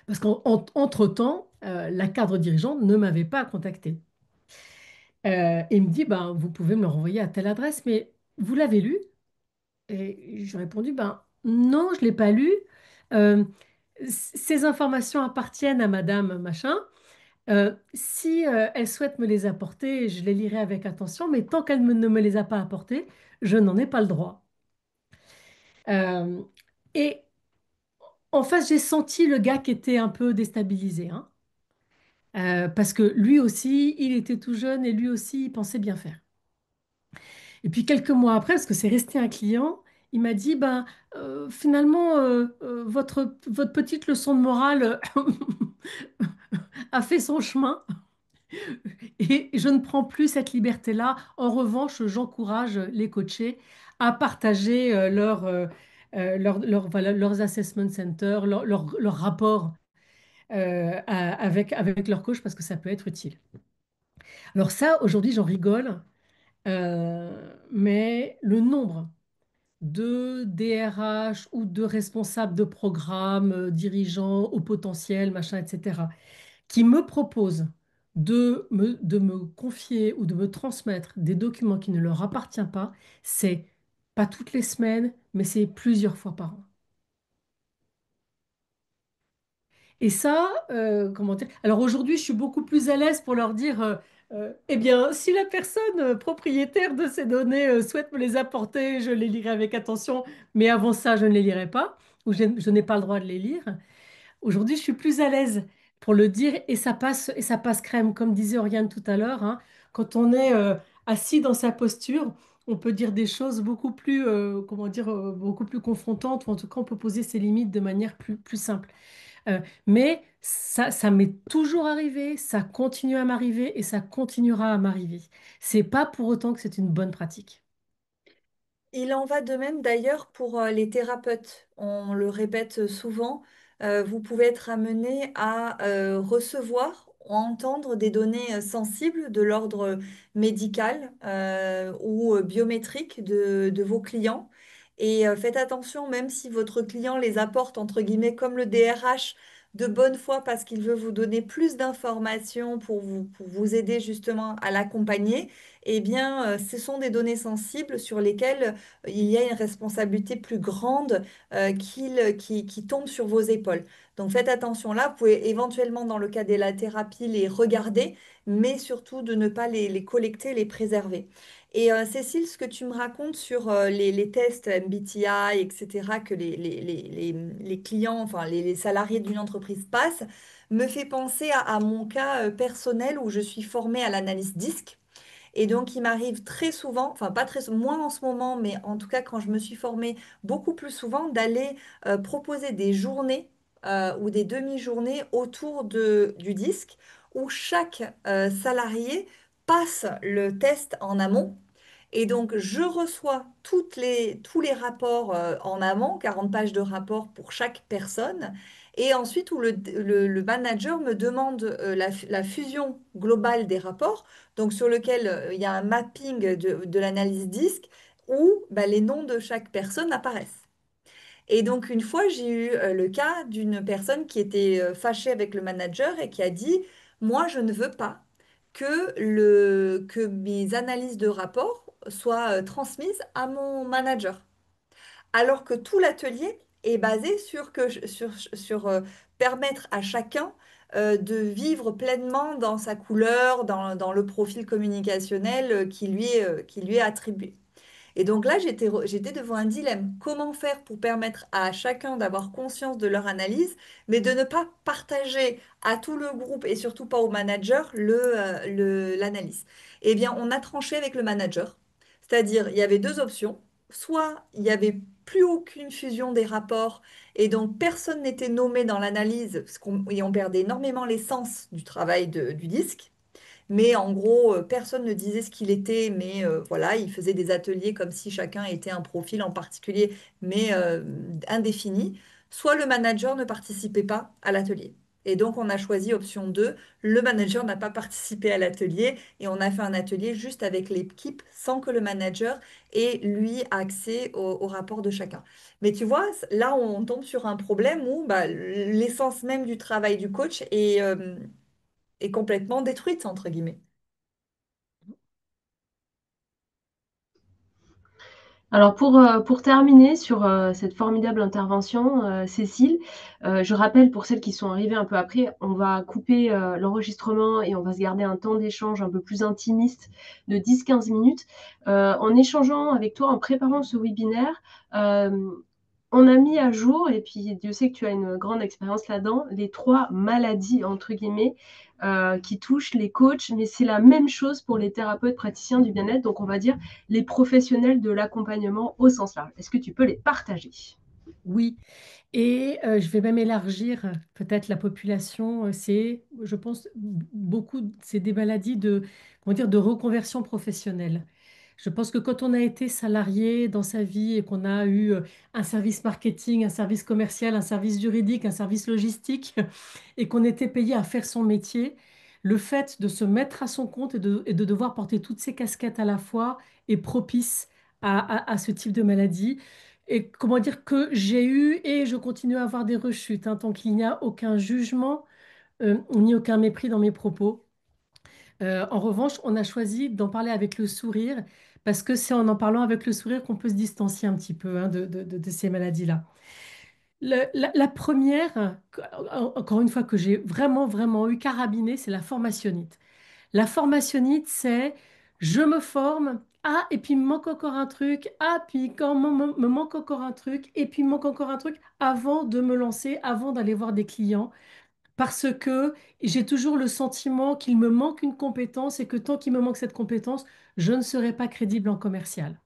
Parce qu'entre-temps, la cadre dirigeante ne m'avait pas contacté. Et il me dit, ben, vous pouvez me le renvoyer à telle adresse, mais vous l'avez lu? Et j'ai répondu, ben, non, je ne l'ai pas lu. Euh, Ces informations appartiennent à Madame Machin. Si elle souhaite me les apporter, je les lirai avec attention, mais tant qu'elle ne me les a pas apportées, je n'en ai pas le droit. Euh, et en face, j'ai senti le gars qui était un peu déstabilisé, hein. Parce que lui aussi, il était tout jeune et lui aussi, il pensait bien faire. Et puis quelques mois après, parce que c'est resté un client, il m'a dit, ben, finalement, votre petite leçon de morale a fait son chemin et je ne prends plus cette liberté-là. En revanche, j'encourage les coachés à partager voilà, leurs assessment centers, leurs rapports avec leur coach parce que ça peut être utile. Alors ça, aujourd'hui, j'en rigole. Mais le nombre de DRH ou de responsables de programme, dirigeants au potentiel, machin, etc., qui me proposent de me confier ou de me transmettre des documents qui ne leur appartiennent pas, c'est pas toutes les semaines, mais c'est plusieurs fois par an. Et ça, comment dire? Alors aujourd'hui, je suis beaucoup plus à l'aise pour leur dire, eh bien, si la personne propriétaire de ces données souhaite me les apporter, je les lirai avec attention, mais avant ça, je ne les lirai pas, ou je n'ai pas le droit de les lire. Aujourd'hui, je suis plus à l'aise pour le dire et ça passe crème, comme disait Oriane tout à l'heure, hein. Quand on est assis dans sa posture, on peut dire des choses beaucoup plus, comment dire, beaucoup plus confrontantes, ou en tout cas, on peut poser ses limites de manière plus simple. Mais ça m'est toujours arrivé, ça continue à m'arriver et ça continuera à m'arriver. C'est pas pour autant que c'est une bonne pratique. Il en va de même d'ailleurs pour les thérapeutes. On le répète souvent, vous pouvez être amené à recevoir ou entendre des données sensibles de l'ordre médical ou biométrique de vos clients. Et faites attention, même si votre client les apporte, entre guillemets, comme le DRH, de bonne foi parce qu'il veut vous donner plus d'informations pour vous aider justement à l'accompagner, eh bien, ce sont des données sensibles sur lesquelles il y a une responsabilité plus grande qui tombe sur vos épaules. Donc faites attention là, vous pouvez éventuellement dans le cas de la thérapie les regarder, mais surtout de ne pas les collecter, les préserver. Et Cécile, ce que tu me racontes sur les tests MBTI, etc., que les clients, enfin les salariés d'une entreprise passent, me fait penser à mon cas personnel où je suis formée à l'analyse DISC. Et donc, il m'arrive très souvent, enfin pas très moins en ce moment, mais en tout cas quand je me suis formée beaucoup plus souvent, d'aller proposer des journées ou des demi-journées autour du disque où chaque salarié passe le test en amont. Et donc, je reçois tous les rapports en amont, 40 pages de rapports pour chaque personne. Et ensuite, où le manager me demande la fusion globale des rapports, donc sur lequel il y a un mapping de l'analyse disque où bah, les noms de chaque personne apparaissent. Et donc, une fois, j'ai eu le cas d'une personne qui était fâchée avec le manager et qui a dit, moi, je ne veux pas que mes analyses de rapport soient transmises à mon manager. Alors que tout l'atelier est basé sur permettre à chacun de vivre pleinement dans sa couleur, dans le profil communicationnel qui lui est attribué. Et donc là, j'étais devant un dilemme. Comment faire pour permettre à chacun d'avoir conscience de leur analyse, mais de ne pas partager à tout le groupe et surtout pas au manager l'analyse? Eh bien, on a tranché avec le manager. C'est-à-dire, il y avait deux options. Soit il n'y avait plus aucune fusion des rapports et donc personne n'était nommé dans l'analyse et on perdait énormément l'essence du travail du disque. Mais en gros, personne ne disait ce qu'il était, mais voilà, il faisait des ateliers comme si chacun était un profil en particulier, mais indéfini. Soit le manager ne participait pas à l'atelier. Et donc, on a choisi option 2. Le manager n'a pas participé à l'atelier et on a fait un atelier juste avec l'équipe sans que le manager ait, lui, accès au rapport de chacun. Mais tu vois, là, on tombe sur un problème où bah, l'essence même du travail du coach est complètement détruite, entre guillemets. Alors pour terminer sur cette formidable intervention, Cécile, je rappelle pour celles qui sont arrivées un peu après, on va couper l'enregistrement et on va se garder un temps d'échange un peu plus intimiste de 10-15 minutes. En échangeant avec toi, en préparant ce webinaire, euh, on a mis à jour, et puis Dieu sait que tu as une grande expérience là-dedans, les trois maladies, entre guillemets, qui touchent les coachs, mais c'est la même chose pour les thérapeutes praticiens du bien-être, donc on va dire les professionnels de l'accompagnement au sens large. Est-ce que tu peux les partager? Oui, et je vais même élargir peut-être la population. C'est, je pense, beaucoup, c'est des maladies de, comment dire, de reconversion professionnelle. Je pense que quand on a été salarié dans sa vie et qu'on a eu un service marketing, un service commercial, un service juridique, un service logistique, et qu'on était payé à faire son métier, le fait de se mettre à son compte et de devoir porter toutes ces casquettes à la fois est propice à ce type de maladie. Et comment dire que j'ai eu et je continue à avoir des rechutes, hein, tant qu'il n'y a aucun jugement ni aucun mépris dans mes propos. En revanche, on a choisi d'en parler avec le sourire parce que c'est en parlant avec le sourire qu'on peut se distancier un petit peu, hein, de ces maladies-là. La première, encore une fois, que j'ai vraiment, vraiment eu carabinée, c'est la formationnite. La formationnite, c'est je me forme, ah, et puis il me manque encore un truc, ah, puis quand me manque encore un truc, et puis il me manque encore un truc, avant de me lancer, avant d'aller voir des clients, parce que j'ai toujours le sentiment qu'il me manque une compétence et que tant qu'il me manque cette compétence, je ne serai pas crédible en commercial.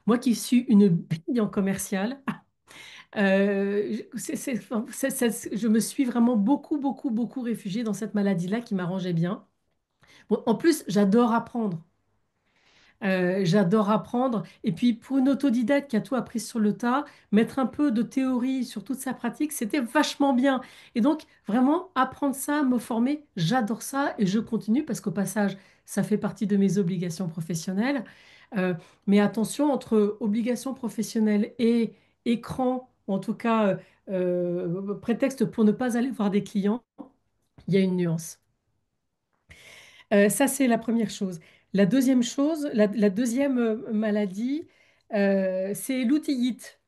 Moi qui suis une bille en commercial, je me suis vraiment beaucoup, beaucoup, beaucoup réfugiée dans cette maladie-là qui m'arrangeait bien. Bon, en plus, j'adore apprendre. J'adore apprendre. Et puis, pour une autodidacte qui a tout appris sur le tas, mettre un peu de théorie sur toute sa pratique, c'était vachement bien. Et donc, vraiment, apprendre ça, me former, j'adore ça et je continue parce qu'au passage, ça fait partie de mes obligations professionnelles. Euh, mais attention, entre obligations professionnelles et écran, ou en tout cas, prétexte pour ne pas aller voir des clients, il y a une nuance. Ça, c'est la première chose. La deuxième chose, la deuxième maladie, c'est l'outillite.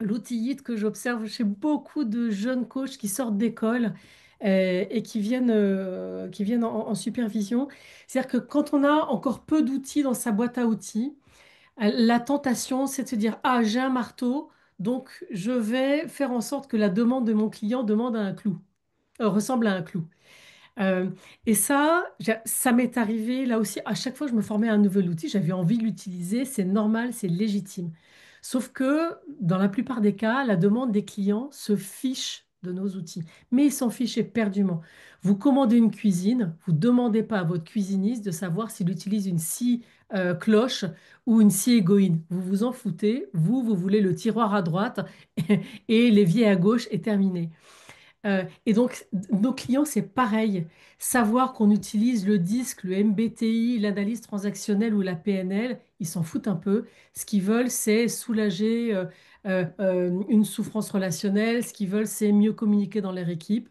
l'outil que j'observe chez beaucoup de jeunes coachs qui sortent d'école et qui viennent en supervision. C'est-à-dire que quand on a encore peu d'outils dans sa boîte à outils, la tentation, c'est de se dire, ah, j'ai un marteau, donc je vais faire en sorte que la demande de mon client demande à un clou, ressemble à un clou. Euh, et ça, ça m'est arrivé là aussi, à chaque fois que je me formais à un nouvel outil, j'avais envie de l'utiliser, c'est normal, c'est légitime. Sauf que dans la plupart des cas, la demande des clients se fiche de nos outils, mais ils s'en fichent éperdument. Vous commandez une cuisine, vous ne demandez pas à votre cuisiniste de savoir s'il utilise une scie cloche ou une scie égoïne. Vous vous en foutez, vous voulez le tiroir à droite et l'évier à gauche est terminé. Et donc, nos clients, c'est pareil. Savoir qu'on utilise le disque, le MBTI, l'analyse transactionnelle ou la PNL, ils s'en foutent un peu. Ce qu'ils veulent, c'est soulager une souffrance relationnelle. Ce qu'ils veulent, c'est mieux communiquer dans leur équipe.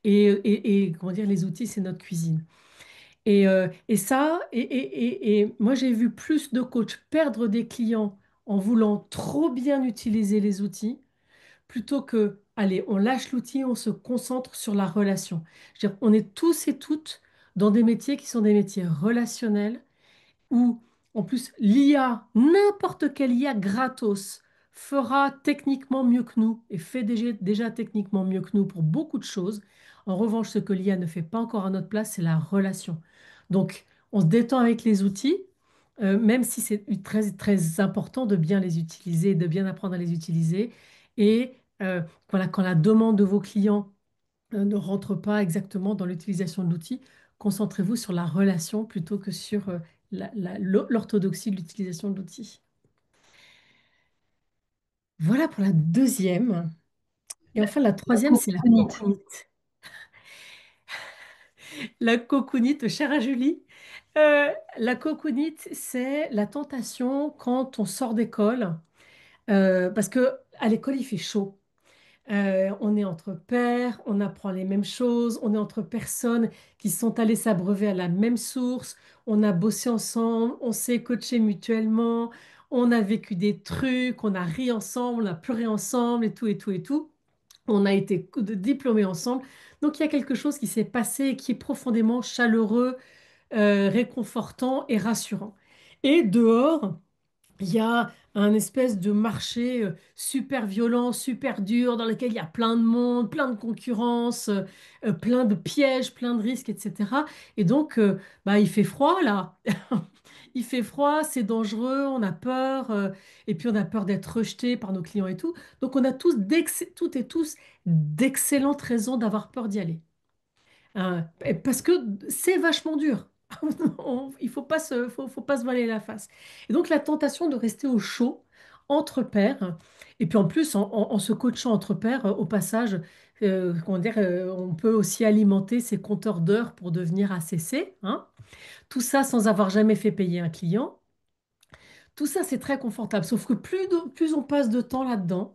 Et comment dire, les outils, c'est notre cuisine. Et ça, et moi, j'ai vu plus de coachs perdre des clients en voulant trop bien utiliser les outils plutôt que, allez, on lâche l'outil, on se concentre sur la relation. Je veux dire, on est tous et toutes dans des métiers qui sont des métiers relationnels où, en plus, l'IA, n'importe quelle IA gratos, fera techniquement mieux que nous et fait déjà techniquement mieux que nous pour beaucoup de choses. En revanche, ce que l'IA ne fait pas encore à notre place, c'est la relation. Donc, on se détend avec les outils, même si c'est très, très important de bien les utiliser, de bien apprendre à les utiliser. Et voilà, quand la demande de vos clients ne rentre pas exactement dans l'utilisation de l'outil, concentrez-vous sur la relation plutôt que sur l'orthodoxie de l'utilisation de l'outil. Voilà pour la deuxième. Et enfin, la La troisième, c'est la cocooning. cocoonite. La cocoonite, chère à Julie. La cocoonite, c'est la tentation quand on sort d'école, parce que à l'école, il fait chaud. On est entre pairs, on apprend les mêmes choses, on est entre personnes qui sont allées s'abreuver à la même source, on a bossé ensemble, on s'est coaché mutuellement, on a vécu des trucs, on a ri ensemble, on a pleuré ensemble et tout et tout et tout. On a été diplômés ensemble. Donc il y a quelque chose qui s'est passé et qui est profondément chaleureux, réconfortant et rassurant. Et dehors, il y a un espèce de marché super violent, super dur, dans lequel il y a plein de monde, plein de concurrence, plein de pièges, plein de risques, etc. Et donc, bah, il fait froid là. Il fait froid, c'est dangereux, on a peur, et puis on a peur d'être rejeté par nos clients et tout. Donc, on a toutes et tous d'excellentes raisons d'avoir peur d'y aller. Parce que c'est vachement dur. Il faut pas se voiler la face. Et donc la tentation de rester au chaud entre pairs, et puis en plus en se coachant entre pairs, au passage, comment dire, on peut aussi alimenter ses compteurs d'heures pour devenir ACC, hein. Tout ça sans avoir jamais fait payer un client. Tout ça, c'est très confortable. Sauf que plus on passe de temps là-dedans,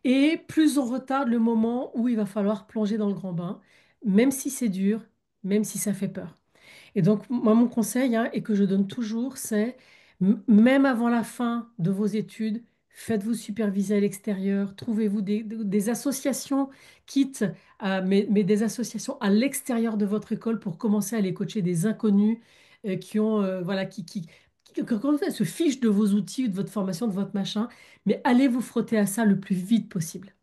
et plus on retarde le moment où il va falloir plonger dans le grand bain, même si c'est dur, même si ça fait peur. Et donc, moi, mon conseil, hein, et que je donne toujours, c'est même avant la fin de vos études, faites-vous superviser à l'extérieur, trouvez-vous des associations, quitte mais des associations à l'extérieur de votre école pour commencer à aller coacher des inconnus qui ont, voilà, encore une fois, se fichent de vos outils, de votre formation, de votre machin, mais allez vous frotter à ça le plus vite possible.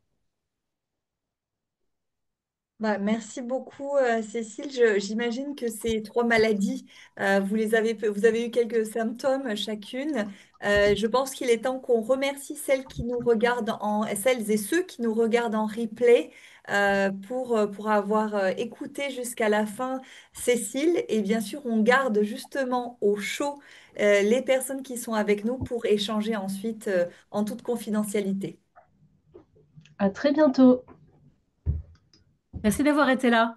Bah, merci beaucoup, Cécile. J'imagine que ces trois maladies, vous avez eu quelques symptômes chacune. Je pense qu'il est temps qu'on remercie celles et ceux qui nous regardent en replay pour avoir écouté jusqu'à la fin Cécile. Et bien sûr, on garde justement au chaud les personnes qui sont avec nous pour échanger ensuite en toute confidentialité. À très bientôt. Merci d'avoir été là.